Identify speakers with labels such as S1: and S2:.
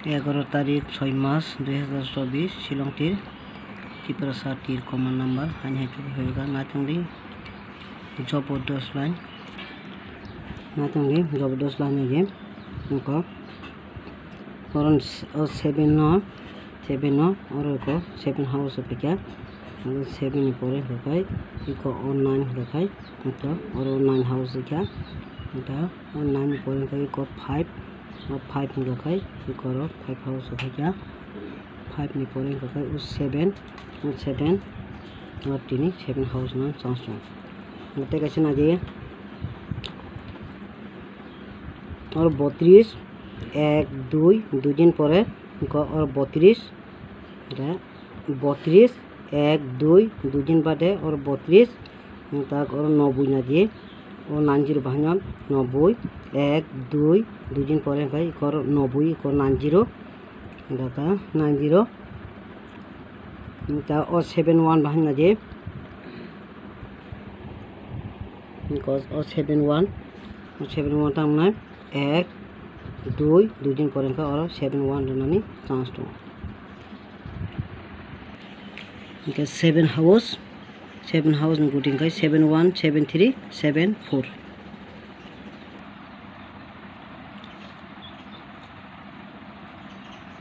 S1: 11 তারিখ 6 মাস 2024 শিলংটির ত্রিপুরা সারটির কমান নাম্বার হাইন হাইটুবি হয়েগা নাইতংলি জবরদস্ত লাइन नातंगे जबरदस्त लाइन है उनको और 7 और को 7 हाउस पे क्या 7 पर रखाई इको और 9 रखाई तो और 9 हाउस क्या এটা 9 पर इको 5 और 5 रखाई इको 5 हाउस पे क्या 5 नि पर रखाई उस 7 और 7 हाउस ना चांस तो कैसे ना जी और 32 1 2 2 दिन पर और 32 1 2 2 दिन बाद और 32 तक और 90 ना दिए और 90 भांगा 90 1 2 2 दिन पर भाई और 90 और 90 दाता 90 और 71 भांगा दिए और 71 तक 1 2 2 दिन पर और 71 रनानी चांस दो 7 हाउस गुटिंग 71 73 74